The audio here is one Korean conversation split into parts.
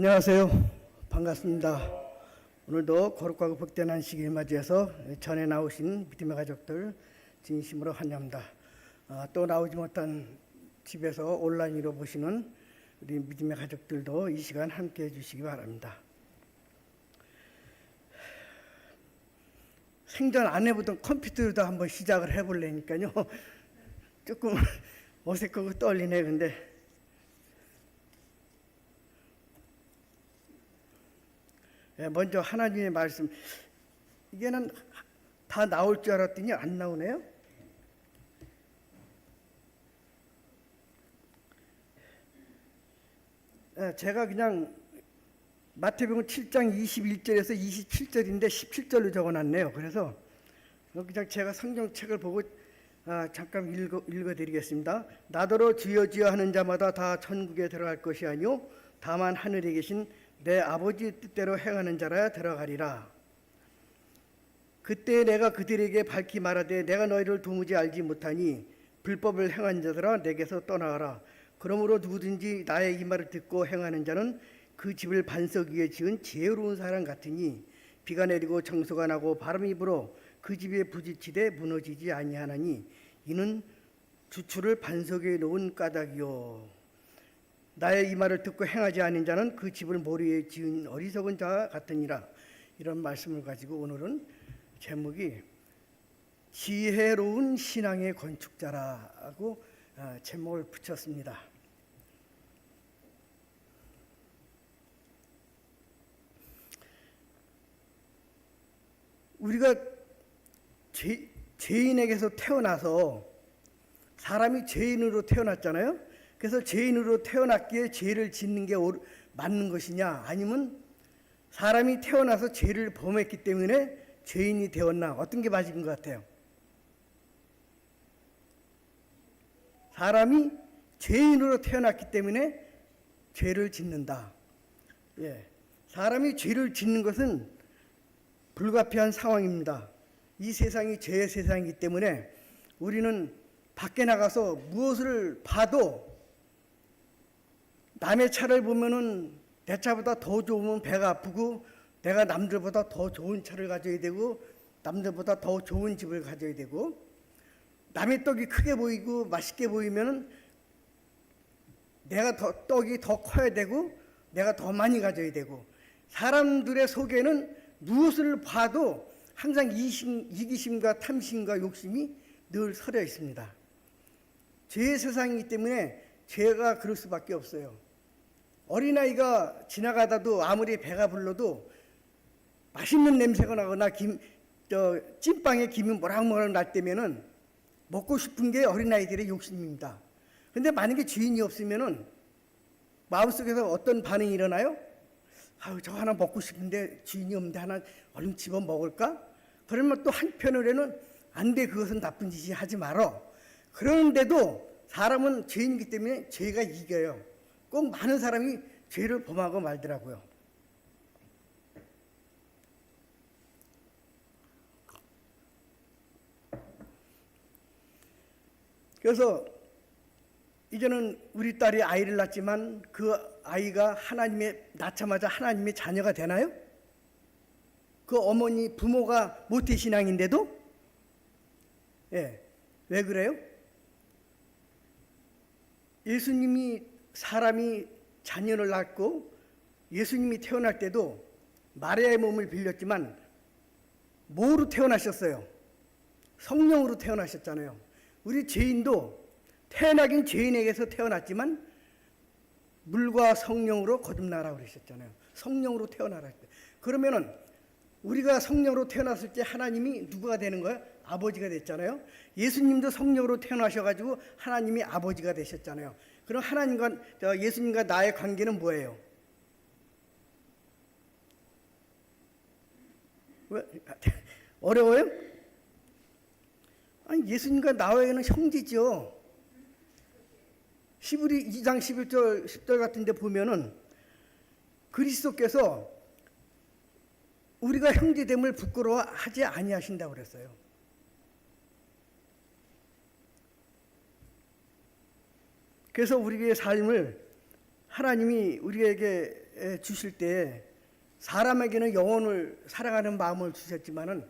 안녕하세요. 반갑습니다. 오늘도 거룩하고 복된 시기를 맞이해서 전에 나오신 믿음의 가족들 진심으로 환영합니다. 또 나오지 못한 집에서 온라인으로 보시는 우리 믿음의 가족들도 이 시간 함께 해주시기 바랍니다. 생전 안 해보던 컴퓨터로도 한번 시작을 해보려니까요. 조금 어색하고 떨리네. 근데 먼저 하나님의 말씀, 이게는 다 나올 줄 알았더니 안 나오네요. 제가 그냥 마태복음 7장 21절에서 27절인데 17절로 적어놨네요. 그래서 그냥 제가 성경책을 보고 잠깐 읽어드리겠습니다. 나더러 주여 주여 하는 자마다 다 천국에 들어갈 것이 아니요 다만 하늘에 계신 내 아버지 뜻대로 행하는 자라야 들어가리라. 그때 내가 그들에게 밝히 말하되 내가 너희를 도무지 알지 못하니 불법을 행한 자들아 내게서 떠나가라. 그러므로 누구든지 나의 이 말을 듣고 행하는 자는 그 집을 반석 위에 지은 지혜로운 사람 같으니 비가 내리고 정소가 나고 바람이 불어 그 집에 부딪히되 무너지지 아니하나니 이는 주추를 반석 위에 놓은 까닭이요. 나의 이 말을 듣고 행하지 않은 자는 그 집을 모래 위에 지은 어리석은 자 같으니라. 이런 말씀을 가지고 오늘은 제목이 지혜로운 신앙의 건축자라고 제목을 붙였습니다. 우리가 죄인에게서 태어나서 사람이 죄인으로 태어났잖아요. 그래서 죄인으로 태어났기에 죄를 짓는 게 맞는 것이냐, 아니면 사람이 태어나서 죄를 범했기 때문에 죄인이 되었나, 어떤 게 맞은 것 같아요? 사람이 죄인으로 태어났기 때문에 죄를 짓는다. 사람이 죄를 짓는 것은 불가피한 상황입니다. 이 세상이 죄의 세상이기 때문에 우리는 밖에 나가서 무엇을 봐도 남의 차를 보면은 내 차보다 더 좋으면 배가 아프고, 내가 남들보다 더 좋은 차를 가져야 되고, 남들보다 더 좋은 집을 가져야 되고, 남의 떡이 크게 보이고 맛있게 보이면은 내가 떡이 더 커야 되고, 내가 더 많이 가져야 되고, 사람들의 속에는 무엇을 봐도 항상 이기심과 탐심과 욕심이 늘 서려 있습니다. 죄의 세상이기 때문에 죄가 그럴 수밖에 없어요. 어린아이가 지나가다도 아무리 배가 불러도 맛있는 냄새가 나거나 찐빵에 김이 모락모락 날 때면은 먹고 싶은 게 어린아이들의 욕심입니다. 근데 만약에 주인이 없으면은 마음속에서 어떤 반응이 일어나요? 저 하나 먹고 싶은데 주인이 없는데 하나 얼른 집어 먹을까? 그러면 또 한편으로는 안 돼, 그것은 나쁜 짓이 하지 말어. 그런데도 사람은 죄인이기 때문에 죄가 이겨요. 꼭 많은 사람이 죄를 범하고 말더라고요. 그래서 이제는 우리 딸이 아이를 낳았지만 그 아이가 낳자마자 하나님의 자녀가 되나요? 그 어머니 부모가 모태신앙인데도? 왜 그래요? 사람이 자녀를 낳고 예수님이 태어날 때도 마리아의 몸을 빌렸지만 뭐로 태어나셨어요? 성령으로 태어나셨잖아요. 우리 죄인도 태어나긴 죄인에게서 태어났지만 물과 성령으로 거듭나라고 그러셨잖아요. 성령으로 태어나라. 그러면은 우리가 성령으로 태어났을 때 하나님이 누구가 되는 거예요? 아버지가 됐잖아요. 예수님도 성령으로 태어나셔가지고 하나님이 아버지가 되셨잖아요. 그럼 예수님과 나의 관계는 뭐예요? 왜? 어려워요? 아니, 예수님과 나와는 형제죠. 히브리 2장 10절 같은 데 보면은 그리스도께서 우리가 형제됨을 부끄러워하지 아니하신다고 그랬어요. 그래서 우리의 삶을 하나님이 우리에게 주실 때 사람에게는 영혼을 사랑하는 마음을 주셨지만은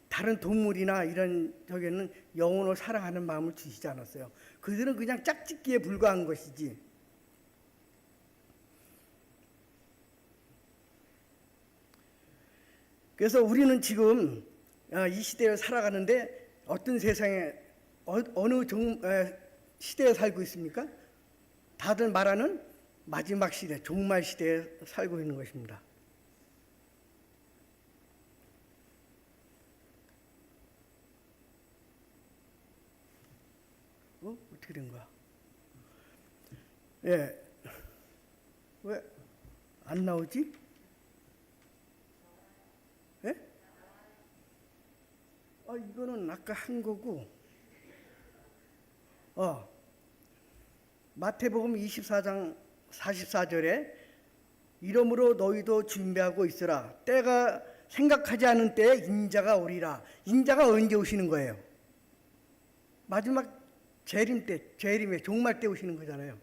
다른 동물이나 이런 저기는 영혼을 사랑하는 마음을 주시지 않았어요. 그들은 그냥 짝짓기에 불과한 것이지. 그래서 우리는 지금 이 시대를 살아가는데 어떤 세상에 어느 시대에 살고 있습니까? 다들 말하는 마지막 시대, 종말 시대에 살고 있는 것입니다. 어떻게 된 거야? 예, 왜 안 나오지? 예? 이거는 아까 한 거고. 마태복음 24장 44절에 이러므로 너희도 준비하고 있으라. 때가 생각하지 않은 때에 인자가 오리라. 인자가 언제 오시는 거예요? 마지막 재림 때, 재림에 종말 때 오시는 거잖아요.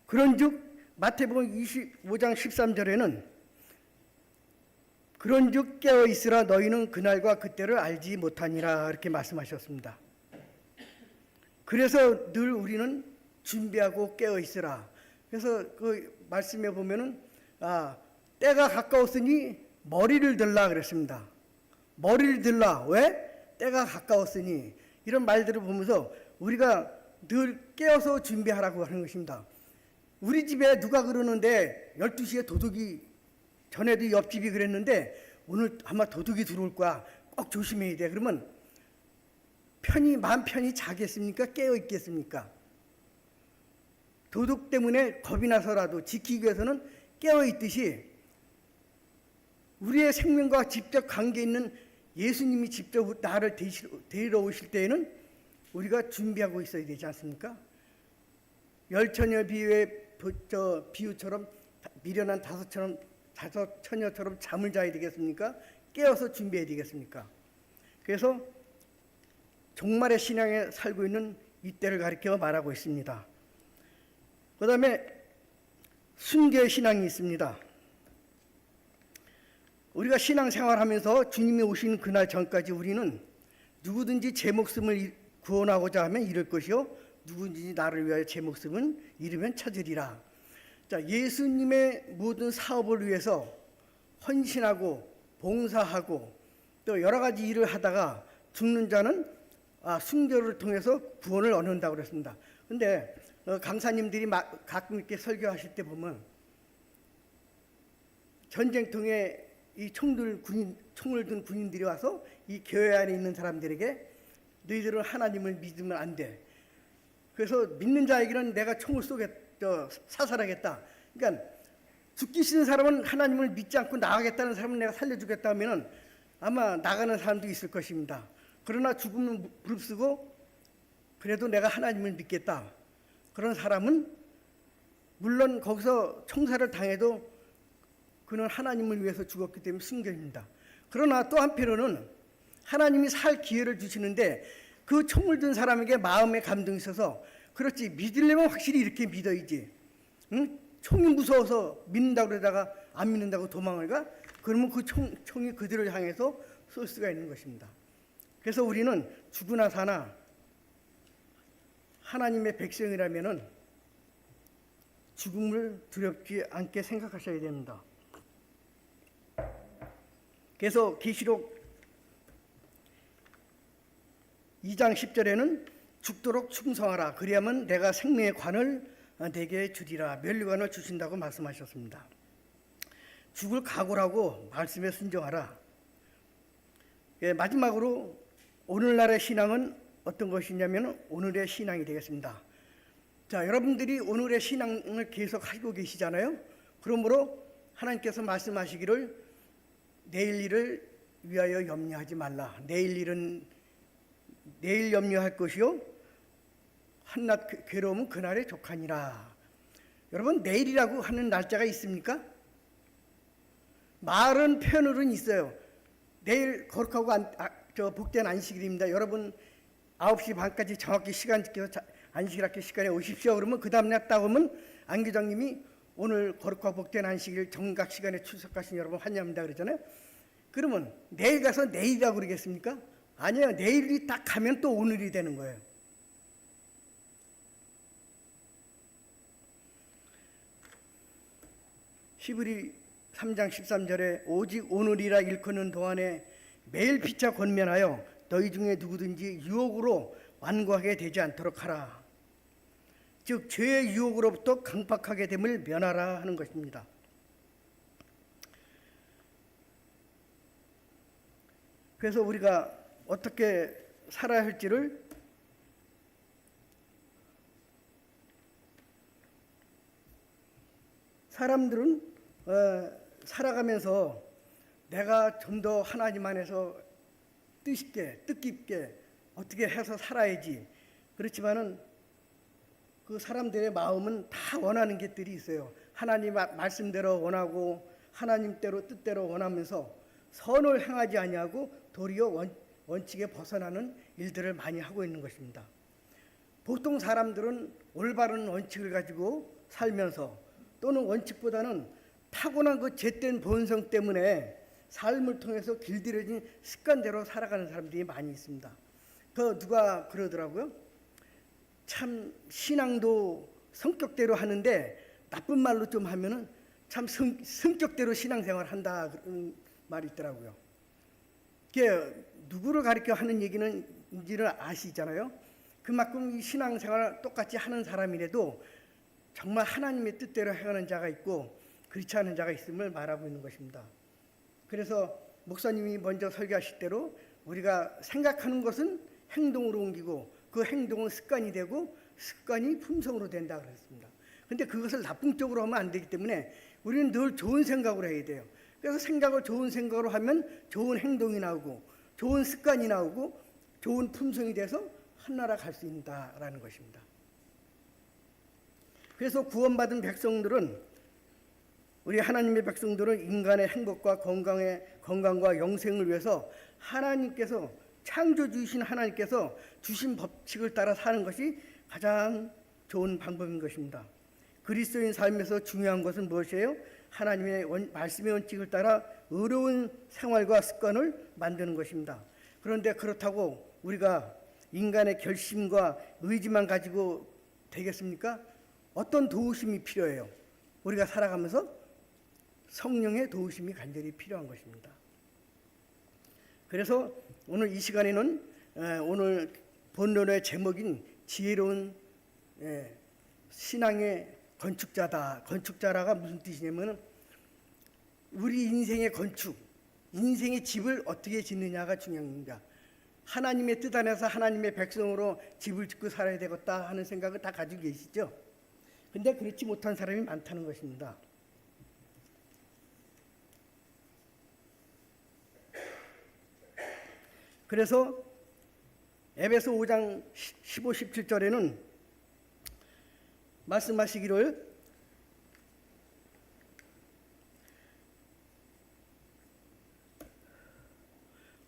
그런즉 마태복음 25장 13절에는 그런즉 깨어 있으라 너희는 그날과 그때를 알지 못하니라 이렇게 말씀하셨습니다. 그래서 늘 우리는 준비하고 깨어 있으라. 그래서 그 말씀에 보면은 때가 가까웠으니 머리를 들라 그랬습니다. 머리를 들라. 왜? 때가 가까웠으니. 이런 말들을 보면서 우리가 늘 깨어서 준비하라고 하는 것입니다. 우리 집에 누가 그러는데 12시에 도둑이, 전에도 옆집이 그랬는데 오늘 아마 도둑이 들어올 거야. 꼭 조심해야 돼. 그러면 마음 편히 자겠습니까? 깨어 있겠습니까? 도둑 때문에 겁이 나서라도 지키기 위해서는 깨어 있듯이 우리의 생명과 직접 관계 있는 예수님이 직접 나를 데리러 오실 때에는 우리가 준비하고 있어야 되지 않습니까? 열처녀 비유처럼 미련한 다섯 처녀처럼 잠을 자야 되겠습니까? 깨어서 준비해야 되겠습니까? 그래서 종말의 신앙에 살고 있는 이때를 가리켜 말하고 있습니다. 그 다음에 순교의 신앙이 있습니다. 우리가 신앙생활하면서 주님이 오신 그날 전까지 우리는 누구든지 제 목숨을 구원하고자 하면 잃을 것이요 누구든지 나를 위하여 제 목숨은 잃으면 찾으리라. 자, 예수님의 모든 사업을 위해서 헌신하고 봉사하고 또 여러 가지 일을 하다가 죽는 자는 순교를 통해서 구원을 얻는다고 그랬습니다. 근데 강사님들이 가끔 이렇게 설교하실 때 보면 전쟁통에 이 총을 든 군인들이 와서 이 교회 안에 있는 사람들에게 너희들은 하나님을 믿으면 안 돼. 그래서 믿는 자에게는 내가 총을 사살하겠다. 그러니까 죽기 싫은 사람은 하나님을 믿지 않고 나가겠다는 사람은 내가 살려주겠다 하면은 아마 나가는 사람도 있을 것입니다. 그러나 죽으면 무릅쓰고 그래도 내가 하나님을 믿겠다. 그런 사람은 물론 거기서 총살을 당해도 그는 하나님을 위해서 죽었기 때문에 순교입니다. 그러나 또 한편으로는 하나님이 살 기회를 주시는데 그 총을 든 사람에게 마음에 감동이 있어서 그렇지 믿으려면 확실히 이렇게 믿어야지. 응? 총이 무서워서 믿는다고 그러다가 안 믿는다고 도망을 가? 그러면 그 총이 그들을 향해서 쏠 수가 있는 것입니다. 그래서 우리는 죽으나 사나 하나님의 백성이라면은 죽음을 두렵지 않게 생각하셔야 됩니다. 그래서 계시록 2장 10절에는 죽도록 충성하라. 그리하면 내가 생명의 관을 내게 주리라. 면류관을 주신다고 말씀하셨습니다. 죽을 각오라고 말씀에 순종하라. 마지막으로 오늘날의 신앙은 어떤 것이냐면 오늘의 신앙이 되겠습니다. 자, 여러분들이 오늘의 신앙을 계속 하고 계시잖아요. 그러므로 하나님께서 말씀하시기를 내일 일을 위하여 염려하지 말라. 내일 일은 내일 염려할 것이요 한낱 괴로움은 그날에 족하니라. 여러분 내일이라고 하는 날짜가 있습니까? 말은 표현으로는 있어요. 내일 거룩하고 복된 안식일입니다. 여러분 9시 반까지 정확히 시간 지켜서 안식일학교 시간에 오십시오. 그러면 그 다음날 딱 오면 안 교장님이 오늘 거룩하고 복된 안식일 정각 시간에 출석하신 여러분 환영합니다 그러잖아요. 그러면 내일 가서 내일이라고 그러겠습니까? 아니요. 내일이 딱 가면 또 오늘이 되는 거예요. 히브리 3장 13절에 오직 오늘이라 일컫는 동안에 매일 피차 권면하여 너희 중에 누구든지 유혹으로 완고하게 되지 않도록 하라. 즉 죄의 유혹으로부터 강팍하게 됨을 면하라 하는 것입니다. 그래서 우리가 어떻게 살아야 할지를 사람들은 살아가면서 내가 좀 더 하나님 안에서 뜻깊게 어떻게 해서 살아야지. 그렇지만은 그 사람들의 마음은 다 원하는 것들이 있어요. 하나님 말씀대로 원하고 하나님대로 뜻대로 원하면서 선을 행하지 아니하고 도리어 원칙에 벗어나는 일들을 많이 하고 있는 것입니다. 보통 사람들은 올바른 원칙을 가지고 살면서 또는 원칙보다는 타고난 그 죄된 본성 때문에 삶을 통해서 길들여진 습관대로 살아가는 사람들이 많이 있습니다. 그 누가 그러더라고요. 참 신앙도 성격대로 하는데 나쁜 말로 좀 하면은 참 성격대로 신앙생활 한다 그런 말이 있더라고요. 그게 누구를 가리켜 하는 얘기는지를 아시잖아요. 그만큼 이 신앙생활을 똑같이 하는 사람이라도 정말 하나님의 뜻대로 행하는 자가 있고 그렇지 않은 자가 있음을 말하고 있는 것입니다. 그래서 목사님이 먼저 설교하실 대로 우리가 생각하는 것은 행동으로 옮기고 그 행동은 습관이 되고 습관이 품성으로 된다 그랬습니다. 근데 그것을 나쁜 쪽으로 하면 안 되기 때문에 우리는 늘 좋은 생각으로 해야 돼요. 그래서 생각을 좋은 생각으로 하면 좋은 행동이 나오고 좋은 습관이 나오고 좋은 품성이 돼서 하나라 갈 수 있다라는 것입니다. 그래서 구원받은 백성들은 우리 하나님의 백성들은 인간의 행복과 건강과 영생을 위해서 하나님께서 창조주이신 하나님께서 주신 법칙을 따라 사는 것이 가장 좋은 방법인 것입니다. 그리스도인 삶에서 중요한 것은 무엇이에요? 하나님의 말씀의 원칙을 따라 의로운 생활과 습관을 만드는 것입니다. 그런데 그렇다고 우리가 인간의 결심과 의지만 가지고 되겠습니까? 어떤 도우심이 필요해요. 우리가 살아가면서 성령의 도우심이 간절히 필요한 것입니다. 그래서 오늘 이 시간에는 오늘 본론의 제목인 지혜로운 신앙의 건축자다. 건축자라가 무슨 뜻이냐면 우리 인생의 건축, 인생의 집을 어떻게 짓느냐가 중요합니다. 하나님의 뜻 안에서 하나님의 백성으로 집을 짓고 살아야 되겠다 하는 생각을 다 가지고 계시죠. 근데 그렇지 못한 사람이 많다는 것입니다. 그래서 에베소 5장 15, 17절에는 말씀하시기를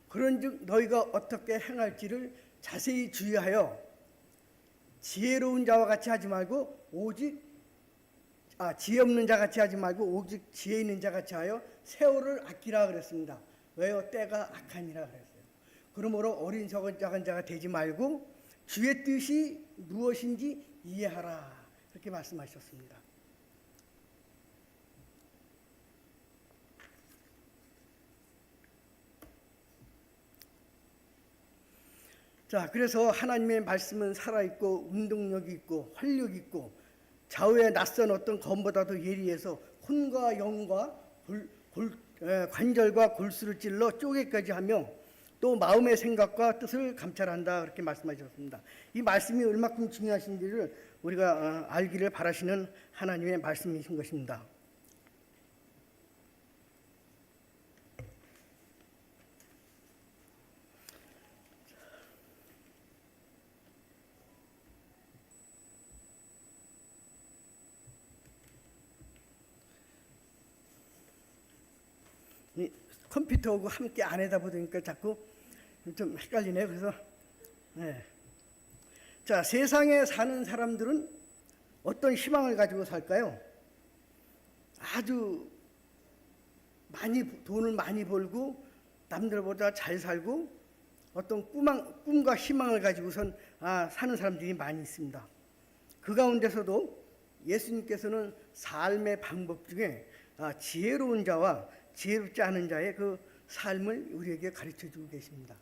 그런즉 너희가 어떻게 행할지를 자세히 주의하여 지혜로운 자와 같이 하지 말고 지혜 없는 자 같이 하지 말고 오직 지혜 있는 자 같이 하여 세월을 아끼라 그랬습니다. 왜요? 때가 악하니라 그랬어요. 그러므로 어린 작은 자가 되지 말고 주의 뜻이 무엇인지 이해하라 그렇게 말씀하셨습니다. 자, 그래서 하나님의 말씀은 살아있고 운동력이 있고 활력이 있고 좌우에 낯선 어떤 검보다도 예리해서 혼과 영과 관절과 골수를 찔러 쪼개까지 하며 또 마음의 생각과 뜻을 감찰한다 그렇게 말씀하셨습니다. 이 말씀이 얼마큼 중요하신지를 우리가 알기를 바라시는 하나님의 말씀이신 것입니다. 이 컴퓨터하고 함께 안에다 보니까 자꾸 좀 헷갈리네요. 그래서 자, 세상에 사는 사람들은 어떤 희망을 가지고 살까요? 아주 돈을 많이 벌고 남들보다 잘 살고 어떤 꿈과 희망을 가지고선 사는 사람들이 많이 있습니다. 그 가운데서도 예수님께서는 삶의 방법 중에 지혜로운 자와 지혜롭지 않은 자의 그 삶을 우리에게 가르쳐 주고 계십니다.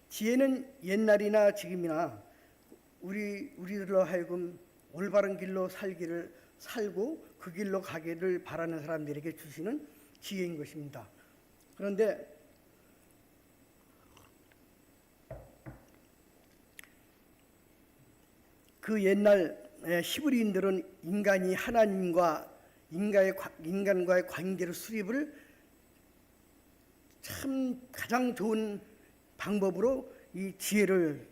지혜는 옛날이나 지금이나 우리들로 하여금 올바른 길로 살고 그 길로 가기를 바라는 사람들에게 주시는 지혜인 것입니다. 그런데 그 옛날 히브리인들은 인간이 하나님과 인간과의 관계를 수립을 참 가장 좋은 방법으로 이 지혜를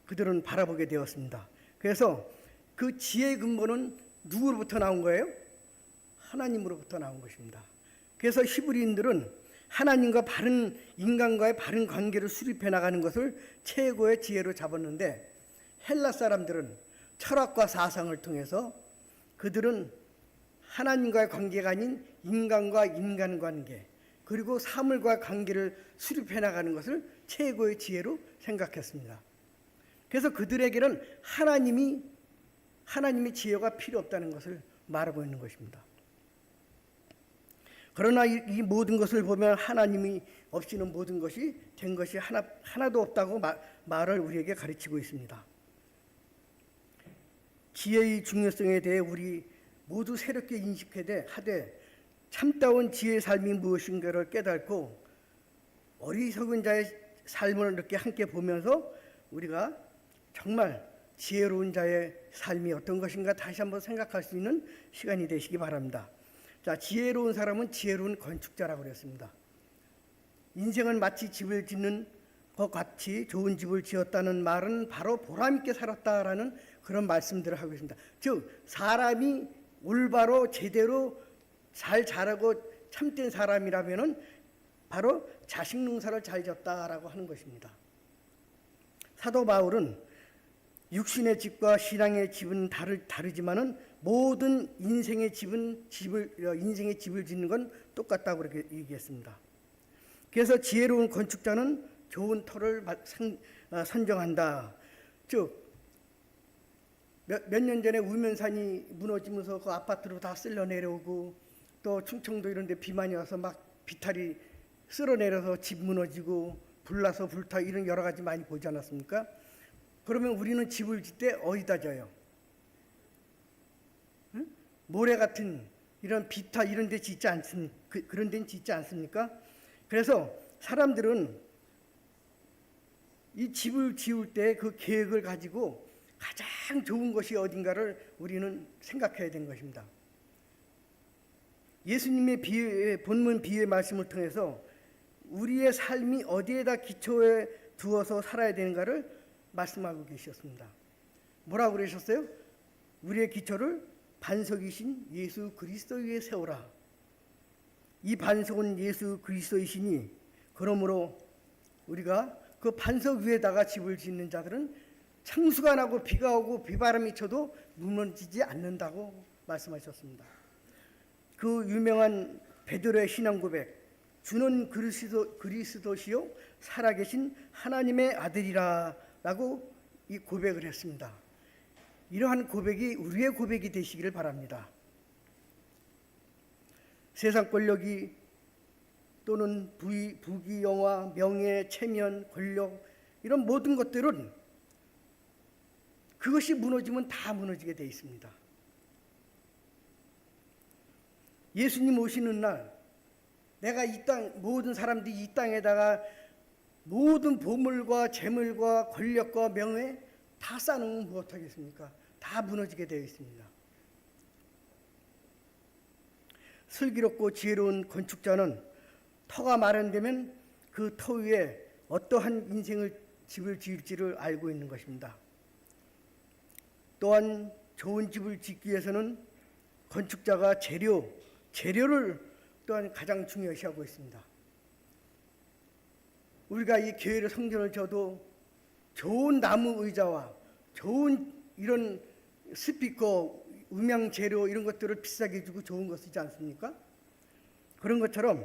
그들은 바라보게 되었습니다. 그래서 그 지혜의 근본은 누구로부터 나온 거예요? 하나님으로부터 나온 것입니다. 그래서 히브리인들은 하나님과 인간과의 바른 관계를 수립해 나가는 것을 최고의 지혜로 잡았는데, 헬라 사람들은 철학과 사상을 통해서 그들은 하나님과의 관계가 아닌 인간과 인간관계, 그리고 사물과의 관계를 수립해 나가는 것을 최고의 지혜로 생각했습니다. 그래서 그들에게는 하나님의 지혜가 필요 없다는 것을 말하고 있는 것입니다. 그러나 이 모든 것을 보면 하나님이 없이는 모든 것이 된 것이 하나도 없다고 말을 우리에게 가르치고 있습니다. 지혜의 중요성에 대해 우리 모두 새롭게 인식하되 참다운 지혜의 삶이 무엇인가를 깨닫고 어리석은 자의 삶을 이렇게 함께 보면서 우리가 정말 지혜로운 자의 삶이 어떤 것인가 다시 한번 생각할 수 있는 시간이 되시기 바랍니다. 자, 지혜로운 사람은 지혜로운 건축자라고 그랬습니다. 인생은 마치 집을 짓는 것 같이 좋은 집을 지었다는 말은 바로 보람있게 살았다라는 그런 말씀들을 하고 있습니다. 즉, 사람이 올바로 제대로 잘 자라고 참된 사람이라면은 바로 자식 농사를 잘 졌다라고 하는 것입니다. 사도 바울은 육신의 집과 신앙의 집은 다르지만은 모든 인생의 집을 짓는 건 똑같다고 그렇게 얘기했습니다. 그래서 지혜로운 건축자는 좋은 터를 선정한다. 즉, 몇 년 전에 우면산이 무너지면서 그 아파트로 다 쓸려 내려오고, 또 충청도 이런 데 비 많이 와서 막 비탈이 쓸어 내려서 집 무너지고 불나서 불타 이런 여러 가지 많이 보지 않았습니까? 그러면 우리는 집을 짓 때 어디다 져요? 응? 모래 같은 이런 비타 이런 데 짓지 않습니까? 그런 데는 짓지 않습니까? 그래서 사람들은 이 집을 지을 때 그 계획을 가지고 가장 좋은 것이 어딘가를 우리는 생각해야 되는 것입니다. 예수님의 본문 비유의 말씀을 통해서 우리의 삶이 어디에다 기초에 두어서 살아야 되는가를 말씀하고 계셨습니다. 뭐라고 그러셨어요? 우리의 기초를 반석이신 예수 그리스도 위에 세우라. 이 반석은 예수 그리스도이시니, 그러므로 우리가 그 반석 위에다가 집을 짓는 자들은 창수가 나고 비가 오고 비바람이 쳐도 무너지지 않는다고 말씀하셨습니다. 그 유명한 베드로의 신앙 고백, 주는 그리스도시요 살아계신 하나님의 아들이라 라고 이 고백을 했습니다. 이러한 고백이 우리의 고백이 되시기를 바랍니다. 세상 권력이 또는 부귀, 영화, 명예, 체면, 권력 이런 모든 것들은 그것이 무너지면 다 무너지게 되어 있습니다. 예수님 오시는 날 내가 모든 사람들이 이 땅에다가 모든 보물과 재물과 권력과 명예 다 쌓아놓으면 무엇하겠습니까? 다 무너지게 되어 있습니다. 슬기롭고 지혜로운 건축자는 터가 마련되면 그 터 위에 어떠한 집을 지을지를 알고 있는 것입니다. 또한 좋은 집을 짓기 위해서는 건축자가 재료를 또한 가장 중요시하고 있습니다. 우리가 이 교회를 성전을 져도 좋은 나무 의자와 좋은 이런 스피커, 음향 재료 이런 것들을 비싸게 주고 좋은 거 쓰지 않습니까? 그런 것처럼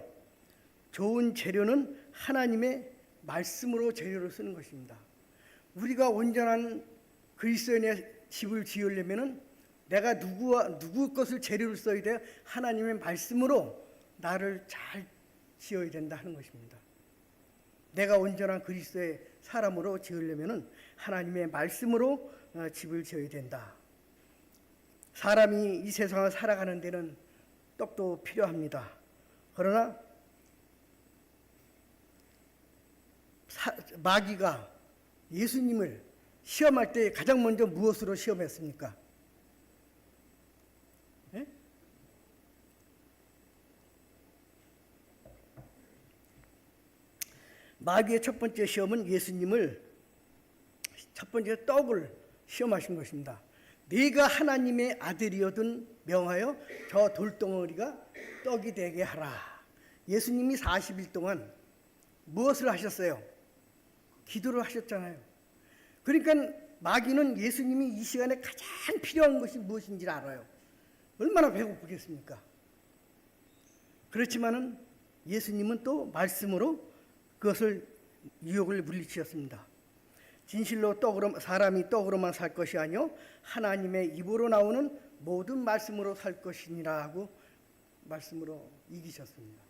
좋은 재료는 하나님의 말씀으로 재료를 쓰는 것입니다. 우리가 온전한 그리스도인의 집을 지으려면은 내가 누구 것을 재료를 써야 돼요? 하나님의 말씀으로 나를 잘 지어야 된다 하는 것입니다. 내가 온전한 그리스도의 사람으로 지으려면은 하나님의 말씀으로 집을 지어야 된다. 사람이 이 세상을 살아가는 데는 떡도 필요합니다. 그러나 마귀가 예수님을 시험할 때 가장 먼저 무엇으로 시험했습니까? 네? 마귀의 첫 번째 시험은 예수님을 첫 번째 떡을 시험하신 것입니다. 네가 하나님의 아들이거든 명하여 저 돌덩어리가 떡이 되게 하라. 예수님이 40일 동안 무엇을 하셨어요? 기도를 하셨잖아요. 그러니까 마귀는 예수님이 이 시간에 가장 필요한 것이 무엇인지 알아요. 얼마나 배고프겠습니까? 그렇지만은 예수님은 또 말씀으로 그것을 유혹을 물리치셨습니다. 진실로 사람이 떡으로만 살 것이 아니요 하나님의 입으로 나오는 모든 말씀으로 살 것이니라 하고 말씀으로 이기셨습니다.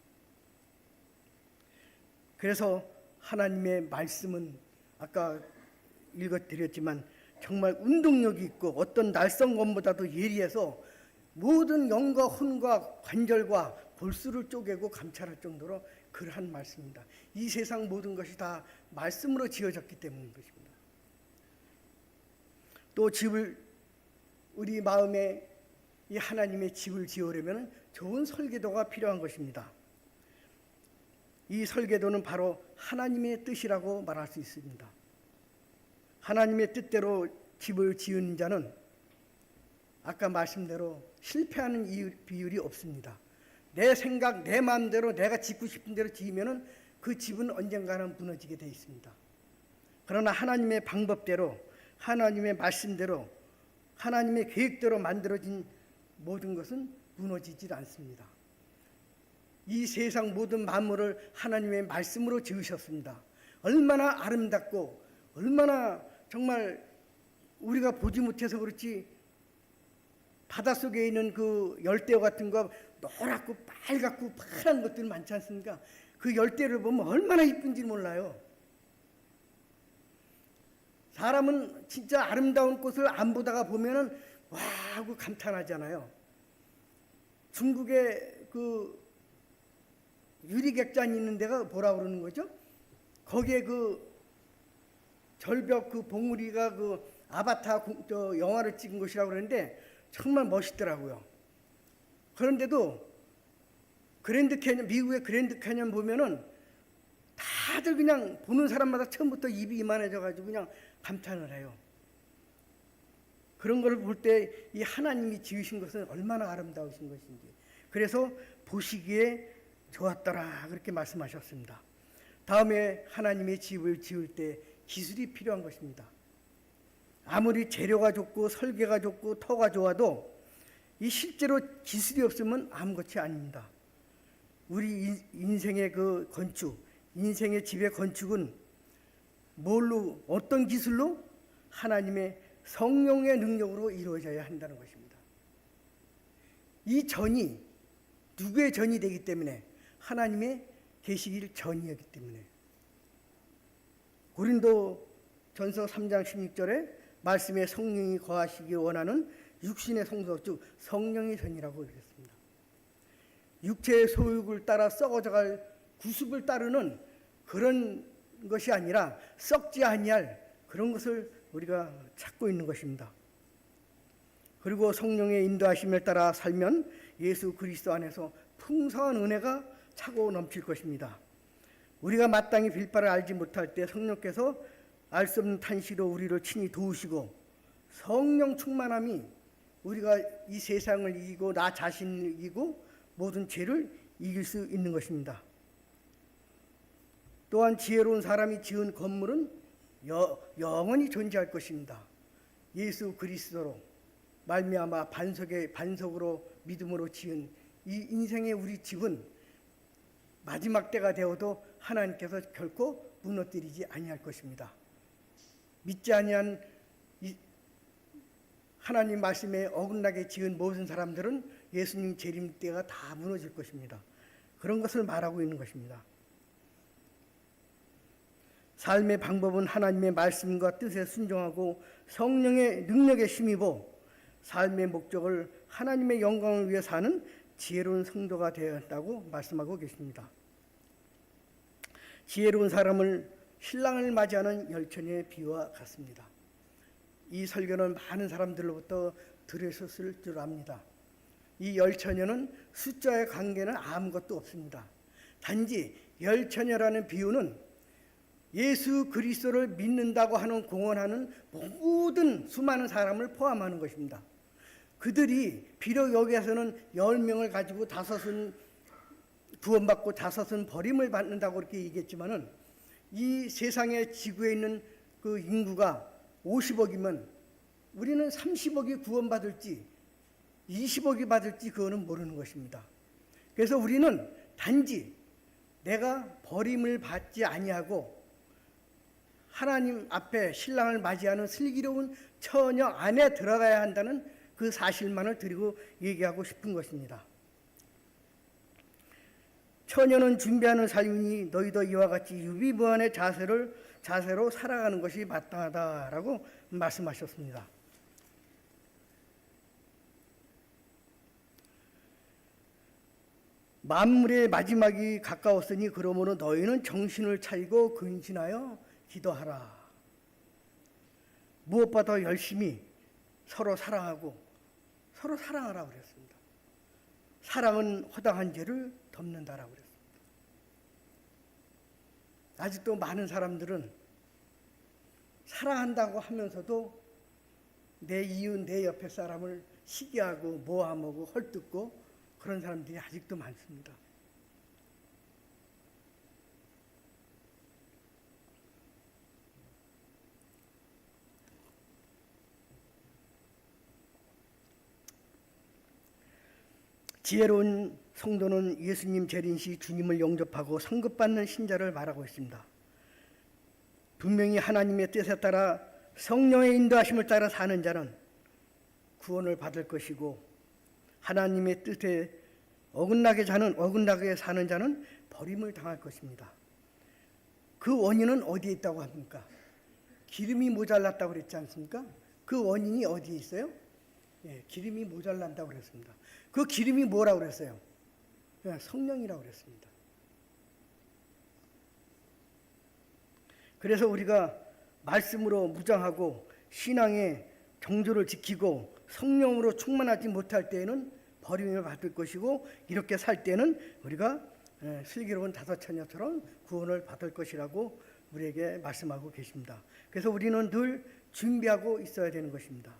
그래서 하나님의 말씀은 아까 읽어드렸지만 정말 운동력이 있고 어떤 날성검보다도 예리해서 모든 영과 혼과 관절과 골수를 쪼개고 감찰할 정도로 그러한 말씀입니다. 이 세상 모든 것이 다 말씀으로 지어졌기 때문인 것입니다. 또 집을 우리 마음에 이 하나님의 집을 지으려면 좋은 설계도가 필요한 것입니다. 이 설계도는 바로 하나님의 뜻이라고 말할 수 있습니다. 하나님의 뜻대로 집을 지은 자는 아까 말씀대로 실패하는 비율이 없습니다. 내 생각, 내 마음대로 내가 짓고 싶은 대로 지으면 그 집은 언젠가는 무너지게 되어 있습니다. 그러나 하나님의 방법대로, 하나님의 말씀대로, 하나님의 계획대로 만들어진 모든 것은 무너지질 않습니다. 이 세상 모든 만물을 하나님의 말씀으로 지으셨습니다. 얼마나 아름답고 얼마나 정말 우리가 보지 못해서 그렇지 바닷속에 있는 그 열대어 같은 거 노랗고 빨갛고 파란 것들 많지 않습니까? 그 열대를 보면 얼마나 이쁜지 몰라요. 사람은 진짜 아름다운 꽃을 안 보다가 보면은 와 하고 감탄하잖아요. 중국에 그 유리객잔이 있는 데가 뭐라 그러는 거죠? 거기에 그 절벽 그 봉우리가 그 아바타 영화를 찍은 곳이라고 그러는데 정말 멋있더라고요. 그런데도 그랜드 캐년, 미국의 그랜드 캐년 보면은 다들 그냥 보는 사람마다 처음부터 입이 이만해져 가지고 그냥 감탄을 해요. 그런 걸 볼 때 이 하나님이 지으신 것은 얼마나 아름다우신 것인지. 그래서 보시기에 좋았더라 그렇게 말씀하셨습니다. 다음에 하나님의 집을 지을 때 기술이 필요한 것입니다. 아무리 재료가 좋고 설계가 좋고 터가 좋아도 이 실제로 기술이 없으면 아무것이 아닙니다. 우리 인생의 그 건축, 인생의 집의 건축은 뭘로, 어떤 기술로? 하나님의 성령의 능력으로 이루어져야 한다는 것입니다. 이 전이 누구의 전이 되기 때문에? 하나님의 계시길 전이었기 때문에. 고린도 전서 3장 16절에 말씀에 성령이 거하시기 원하는 육신의 성소, 즉 성령의 전이라고 그랬습니다. 육체의 소욕을 따라 썩어져갈 구습을 따르는 그런 것이 아니라 썩지 아니할 그런 것을 우리가 찾고 있는 것입니다. 그리고 성령의 인도하심을 따라 살면 예수 그리스도 안에서 풍성한 은혜가 차고 넘칠 것입니다. 우리가 마땅히 빌바를 알지 못할 때 성령께서 알 수 없는 탄시로 우리를 친히 도우시고 성령 충만함이 우리가 이 세상을 이기고 나 자신을 이기고 모든 죄를 이길 수 있는 것입니다. 또한 지혜로운 사람이 지은 건물은 영원히 존재할 것입니다. 예수 그리스도로 말미암아 반석으로 믿음으로 지은 이 인생의 우리 집은 마지막 때가 되어도 하나님께서 결코 무너뜨리지 아니할 것입니다. 믿지 아니한 하나님 말씀에 어긋나게 지은 모든 사람들은 예수님 재림 때가 다 무너질 것입니다. 그런 것을 말하고 있는 것입니다. 삶의 방법은 하나님의 말씀과 뜻에 순종하고 성령의 능력에 힘입어 삶의 목적을 하나님의 영광을 위해 사는 지혜로운 성도가 되어야 한다고 말씀하고 계십니다. 지혜로운 사람을 신랑을 맞이하는 열처녀의 비유와 같습니다. 이 설교는 많은 사람들로부터 들으셨을 줄 압니다. 이 열처녀는 숫자의 관계는 아무것도 없습니다. 단지 열처녀라는 비유는 예수 그리스도를 믿는다고 하는 공언하는 모든 수많은 사람을 포함하는 것입니다. 그들이 비록 여기에서는 10명을 가지고 5은 구원받고 5은 버림을 받는다고 그렇게 얘기했지만은 이 세상의 지구에 있는 그 인구가 50억이면 우리는 30억이 구원받을지 20억이 받을지 그거는 모르는 것입니다. 그래서 우리는 단지 내가 버림을 받지 아니하고 하나님 앞에 신랑을 맞이하는 슬기로운 처녀 안에 들어가야 한다는 그 사실만을 드리고 얘기하고 싶은 것입니다. 처녀는 준비하는 사유니 너희도 이와 같이 유비무환의 자세로 살아가는 것이 마땅하다라고 말씀하셨습니다. 만물의 마지막이 가까웠으니 그러므로 너희는 정신을 차리고 근신하여 기도하라. 무엇보다 더 열심히 서로 사랑하고 서로 사랑하라고 그랬습니다. 사랑은 허당한 죄를 덮는다라고 그랬습니다. 아직도 많은 사람들은 사랑한다고 하면서도 내 이웃, 내 옆에 사람을 시기하고 모함하고 헐뜯고 그런 사람들이 아직도 많습니다. 지혜로운 성도는 예수님 재림 시 주님을 영접하고 성급받는 신자를 말하고 있습니다. 분명히 하나님의 뜻에 따라 성령의 인도하심을 따라 사는 자는 구원을 받을 것이고 하나님의 뜻에 어긋나게 사는 자는 버림을 당할 것입니다. 그 원인은 어디에 있다고 합니까? 기름이 모자랐다고 그랬지 않습니까? 그 원인이 어디에 있어요? 기름이 모자란다고 그랬습니다. 그 기름이 뭐라고 그랬어요? 그냥 성령이라고 그랬습니다. 그래서 우리가 말씀으로 무장하고 신앙의 경조를 지키고 성령으로 충만하지 못할 때에는 버림을 받을 것이고 이렇게 살 때는 우리가 슬기로운 다섯처녀처럼 구원을 받을 것이라고 우리에게 말씀하고 계십니다. 그래서 우리는 늘 준비하고 있어야 되는 것입니다.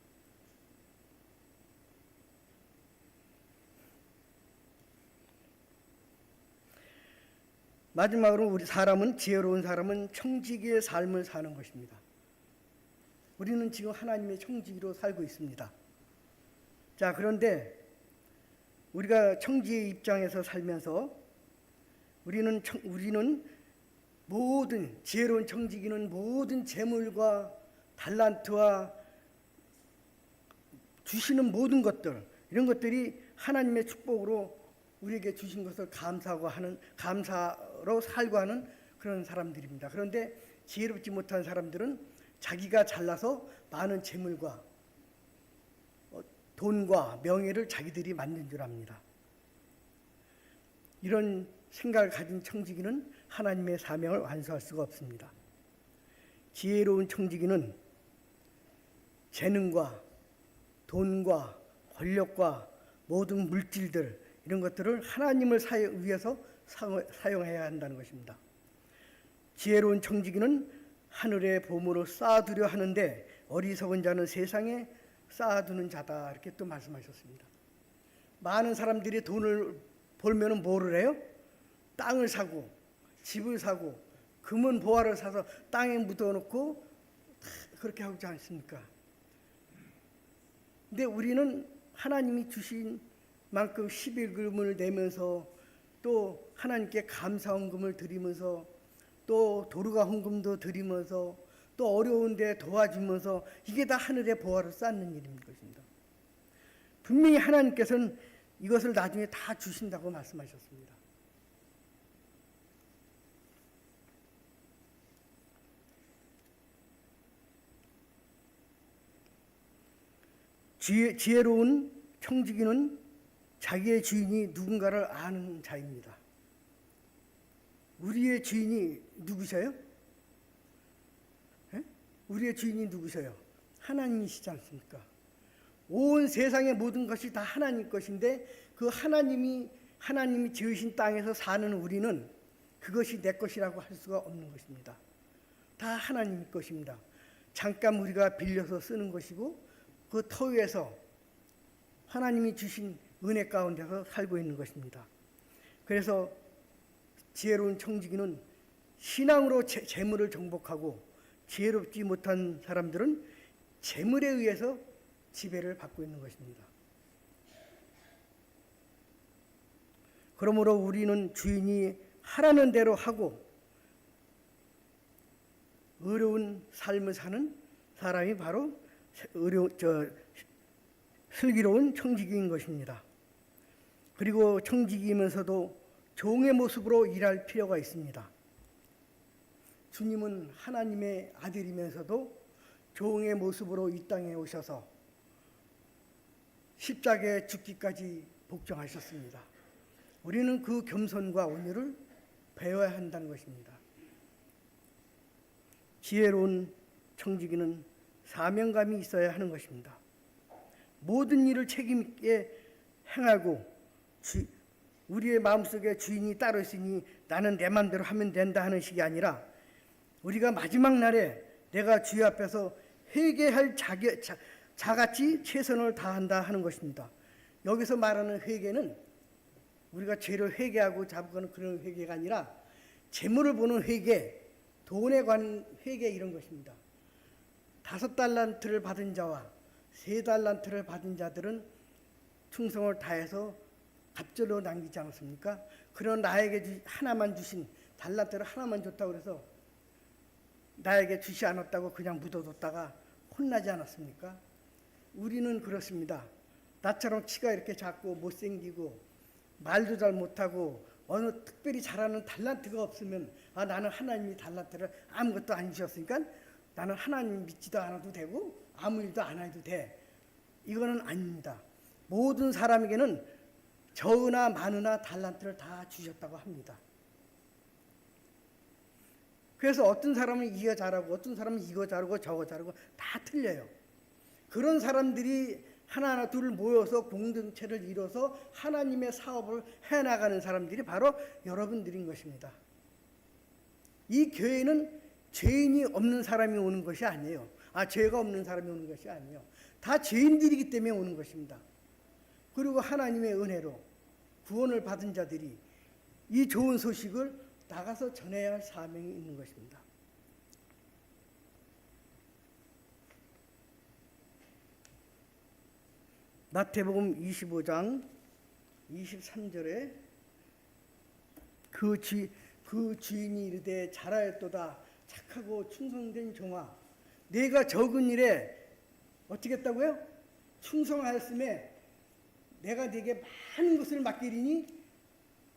마지막으로 우리 지혜로운 사람은 청지기의 삶을 사는 것입니다. 우리는 지금 하나님의 청지기로 살고 있습니다. 자, 그런데 우리가 청지의 입장에서 살면서 우리는 모든 지혜로운 청지기는 모든 재물과 달란트와 주시는 모든 것들 이런 것들이 하나님의 축복으로 우리에게 주신 것을 감사로 살고 하는 그런 사람들입니다. 그런데 지혜롭지 못한 사람들은 자기가 잘나서 많은 재물과 돈과 명예를 자기들이 만든 줄 압니다. 이런 생각을 가진 청지기는 하나님의 사명을 완수할 수가 없습니다. 지혜로운 청지기는 재능과 돈과 권력과 모든 물질들 이런 것들을 하나님을 위해서 사용해야 한다는 것입니다. 지혜로운 청지기는 하늘의 보물을 쌓아두려 하는데 어리석은 자는 세상에 쌓아두는 자다 이렇게 또 말씀하셨습니다. 많은 사람들이 돈을 벌면은 뭐를 해요? 땅을 사고 집을 사고 금은 보화를 사서 땅에 묻어놓고 그렇게 하지 않습니까? 근데 우리는 하나님이 주신 만큼 11금을 내면서 또 하나님께 감사헌금을 드리면서 또 도르가 헌금도 드리면서 또 어려운데 도와주면서 이게 다 하늘의 보화를 쌓는 일인 것입니다. 분명히 하나님께서는 이것을 나중에 다 주신다고 말씀하셨습니다. 지혜로운 청지기는 자기의 주인이 누군가를 아는 자입니다. 우리의 주인이 누구셔요? 에? 우리의 주인이 누구셔요? 하나님이시지 않습니까? 온 세상의 모든 것이 다 하나님 것인데 그 하나님이 지으신 땅에서 사는 우리는 그것이 내 것이라고 할 수가 없는 것입니다. 다 하나님 것입니다. 잠깐 우리가 빌려서 쓰는 것이고 그 터위에서 하나님이 주신 은혜 가운데서 살고 있는 것입니다. 그래서 지혜로운 청지기는 신앙으로 재물을 정복하고 지혜롭지 못한 사람들은 재물에 의해서 지배를 받고 있는 것입니다. 그러므로 우리는 주인이 하라는 대로 하고 의로운 삶을 사는 사람이 바로 슬기로운 청지기인 것입니다. 그리고 청지기이면서도 종의 모습으로 일할 필요가 있습니다. 주님은 하나님의 아들이면서도 종의 모습으로 이 땅에 오셔서 십자가에 죽기까지 복종하셨습니다. 우리는 그 겸손과 온유를 배워야 한다는 것입니다. 지혜로운 청지기는 사명감이 있어야 하는 것입니다. 모든 일을 책임 있게 행하고 우리의 마음속에 주인이 따로 있으니 나는 내 마음대로 하면 된다 하는 식이 아니라 우리가 마지막 날에 내가 주의 앞에서 회개할 자같이 최선을 다한다 하는 것입니다. 여기서 말하는 회개는 우리가 죄를 회개하고 잡거나 그런 회개가 아니라 재물을 보는 회개, 돈에 관한 회개 이런 것입니다. 5달란트를 받은 자와 3달란트를 받은 자들은 충성을 다해서 갑절로 남기지 않았습니까? 그런 나에게 하나만 주신 달란트를 하나만 줬다고 그래서 나에게 주시 않았다고 그냥 묻어뒀다가 혼나지 않았습니까? 우리는 그렇습니다. 나처럼 키가 이렇게 작고 못생기고 말도 잘 못하고 어느 특별히 잘하는 달란트가 없으면 나는 하나님이 달란트를 아무것도 안 주셨으니까 나는 하나님 믿지도 않아도 되고 아무 일도 안 해도 돼. 이거는 아닙니다. 모든 사람에게는 적으나 많으나 달란트를 다 주셨다고 합니다. 그래서 어떤 사람은 이거 잘하고 어떤 사람은 이거 잘하고 저거 잘하고 다 틀려요. 그런 사람들이 하나하나 둘 모여서 공동체를 이뤄서 하나님의 사업을 해나가는 사람들이 바로 여러분들인 것입니다. 이 교회는 죄인이 없는 사람이 오는 것이 아니에요. 죄가 없는 사람이 오는 것이 아니에요. 다 죄인들이기 때문에 오는 것입니다. 그리고 하나님의 은혜로 구원을 받은 자들이 이 좋은 소식을 나가서 전해야 할 사명이 있는 것입니다. 마태복음 25장 23절에 그 주인이 이르되 잘하였도다 착하고 충성된 종아 내가 적은 일에 어떻게 했다고요? 충성하였음에 내가 네게 많은 것을 맡기리니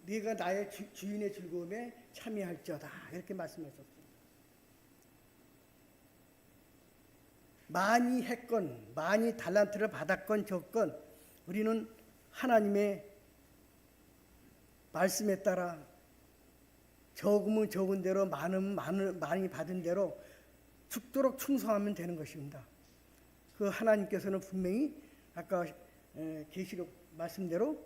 네가 나의 주인의 즐거움에 참여할지어다 이렇게 말씀하셨습니다. 많이 했건 많이 달란트를 받았건 적건 우리는 하나님의 말씀에 따라 적으면 적은 대로 많으면 많이 받은 대로 죽도록 충성하면 되는 것입니다. 그 하나님께서는 분명히 아까 계시록 말씀대로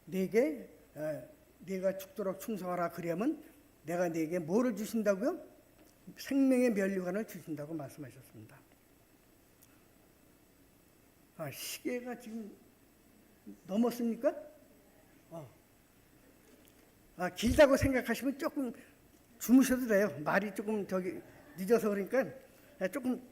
내가 죽도록 충성하라 그러면 내가 네게 뭐를 주신다고요? 생명의 면류관을 주신다고 말씀하셨습니다. 시계가 지금 넘었습니까? 길다고 생각하시면 조금 주무셔도 돼요. 말이 조금 늦어서 그러니까 조금